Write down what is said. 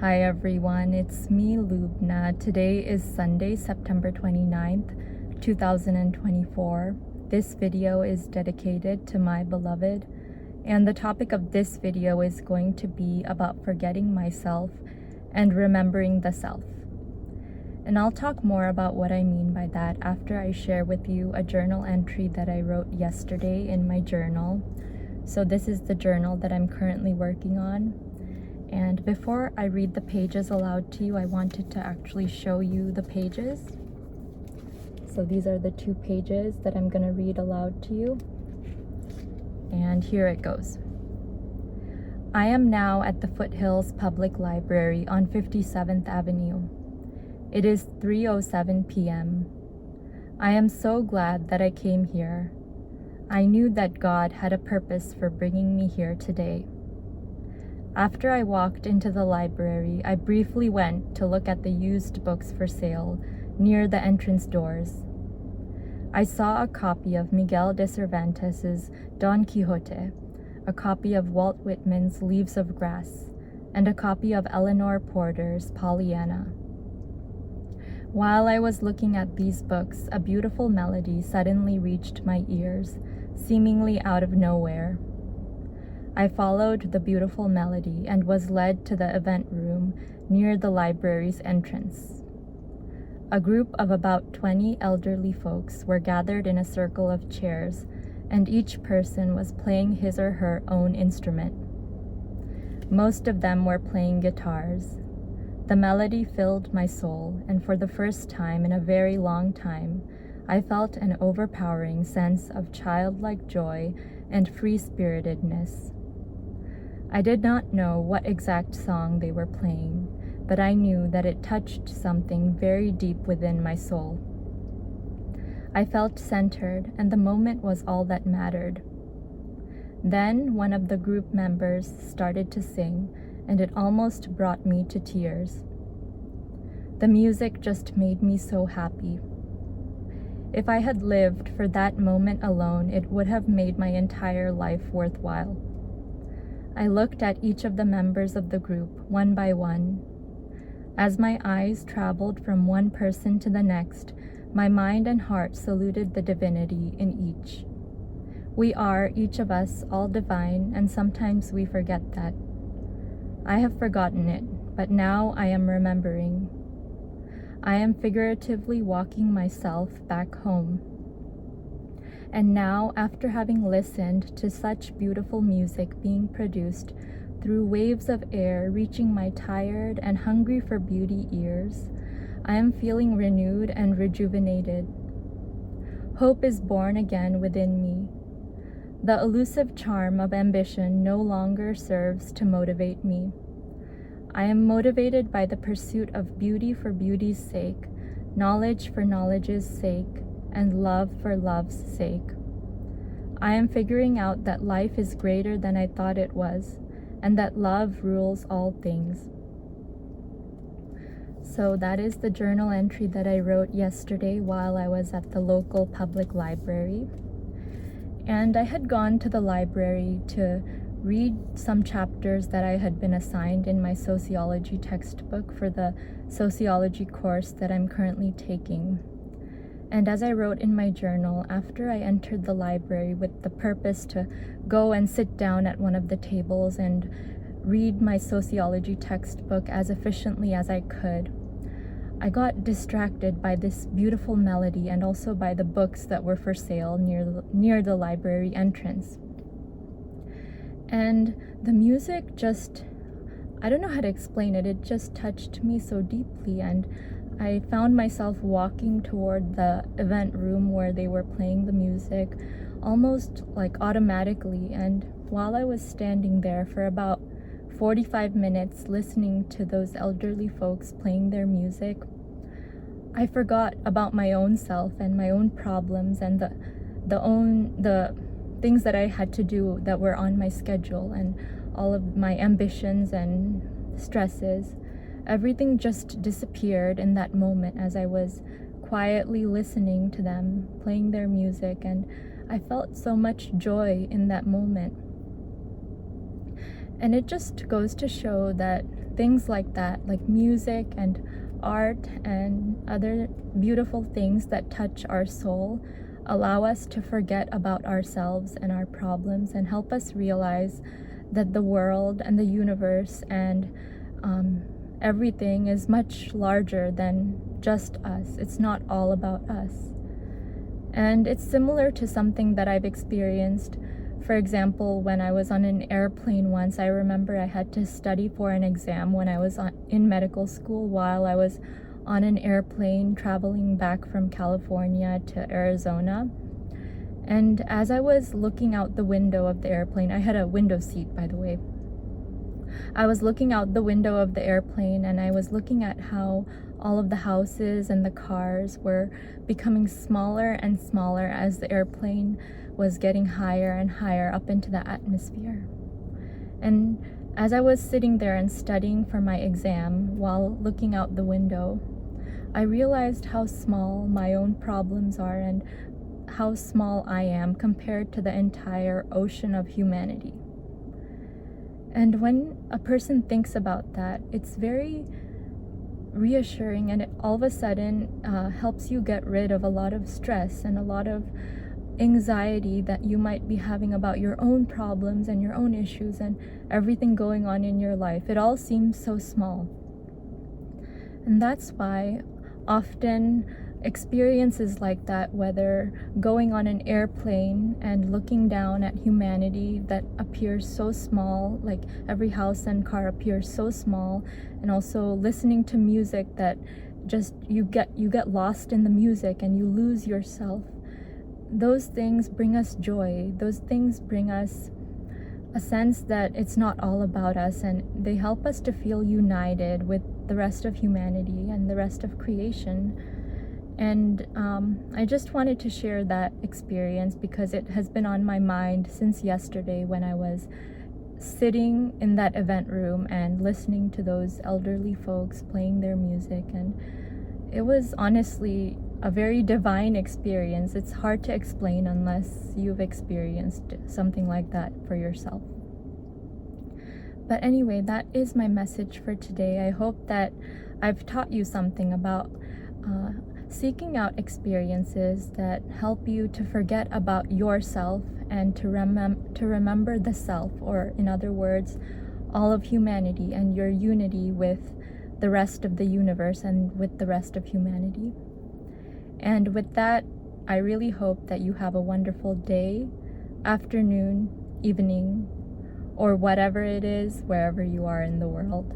Hi everyone, it's me Lubna. Today is Sunday, September 29th, 2024. This video is dedicated to my beloved, and the topic of this video is going to be about forgetting myself and remembering the self. And I'll talk more about what I mean by that after I share with you a journal entry that I wrote yesterday in my journal. So this is the journal that I'm currently working on. And before I read the pages aloud to you, I wanted to actually show you the pages. So these are the two pages that I'm going to read aloud to you. And here it goes. I am now at the Foothills Public Library on 57th Avenue. It is 3:07 p.m. I am so glad that I came here. I knew that God had a purpose for bringing me here today. After I walked into the library, I briefly went to look at the used books for sale near the entrance doors. I saw a copy of Miguel de Cervantes' Don Quixote, a copy of Walt Whitman's Leaves of Grass, and a copy of Eleanor Porter's Pollyanna. While I was looking at these books, a beautiful melody suddenly reached my ears, seemingly out of nowhere. I followed the beautiful melody and was led to the event room near the library's entrance. A group of about 20 elderly folks were gathered in a circle of chairs, and each person was playing his or her own instrument. Most of them were playing guitars. The melody filled my soul, and for the first time in a very long time, I felt an overpowering sense of childlike joy and free-spiritedness. I did not know what exact song they were playing, but I knew that it touched something very deep within my soul. I felt centered, and the moment was all that mattered. Then one of the group members started to sing, and it almost brought me to tears. The music just made me so happy. If I had lived for that moment alone, it would have made my entire life worthwhile. I looked at each of the members of the group, one by one. As my eyes traveled from one person to the next, my mind and heart saluted the divinity in each. We are, each of us, all divine, and sometimes we forget that. I have forgotten it, but now I am remembering. I am figuratively walking myself back home. And now, after having listened to such beautiful music being produced through waves of air reaching my tired and hungry for beauty ears, I am feeling renewed and rejuvenated. Hope is born again within me. The elusive charm of ambition no longer serves to motivate me. I am motivated by the pursuit of beauty for beauty's sake, knowledge for knowledge's sake, and love for love's sake. I am figuring out that life is greater than I thought it was, and that love rules all things. So that is the journal entry that I wrote yesterday while I was at the local public library. And I had gone to the library to read some chapters that I had been assigned in my sociology textbook for the sociology course that I'm currently taking. And as I wrote in my journal, after I entered the library with the purpose to go and sit down at one of the tables and read my sociology textbook as efficiently as I could, I got distracted by this beautiful melody and also by the books that were for sale near the library entrance. And the music just, I don't know how to explain it, it just touched me so deeply, and I found myself walking toward the event room where they were playing the music almost like automatically, and while I was standing there for about 45 minutes listening to those elderly folks playing their music, I forgot about my own self and my own problems and the things that I had to do that were on my schedule and all of my ambitions and stresses. Everything just disappeared in that moment as I was quietly listening to them playing their music, and I felt so much joy in that moment. And it just goes to show that things like that, like music and art and other beautiful things that touch our soul, allow us to forget about ourselves and our problems and help us realize that the world and the universe and everything is much larger than just us. It's not all about us. And it's similar to something that I've experienced. For example, when I was on an airplane once, I remember I had to study for an exam when I was in medical school while I was on an airplane traveling back from California to Arizona. And as I was looking out the window of the airplane, I had a window seat, by the way. I was looking out the window of the airplane and I was looking at how all of the houses and the cars were becoming smaller and smaller as the airplane was getting higher and higher up into the atmosphere. And as I was sitting there and studying for my exam while looking out the window, I realized how small my own problems are and how small I am compared to the entire ocean of humanity. And when a person thinks about that, it's very reassuring, and it all of a sudden helps you get rid of a lot of stress and a lot of anxiety that you might be having about your own problems and your own issues and everything going on in your life. It all seems so small. And that's why often experiences like that, whether going on an airplane and looking down at humanity that appears so small, like every house and car appears so small, and also listening to music that just you get lost in the music and you lose yourself. Those things bring us joy. Those things bring us a sense that it's not all about us, and they help us to feel united with the rest of humanity and the rest of creation. And I just wanted to share that experience because it has been on my mind since yesterday when I was sitting in that event room and listening to those elderly folks playing their music. And it was honestly a very divine experience. It's hard to explain unless you've experienced something like that for yourself. But anyway, that is my message for today. I hope that I've taught you something about seeking out experiences that help you to forget about yourself and to remember the self, or in other words, all of humanity and your unity with the rest of the universe and with the rest of humanity. And with that, I really hope that you have a wonderful day, afternoon, evening, or whatever it is, wherever you are in the world.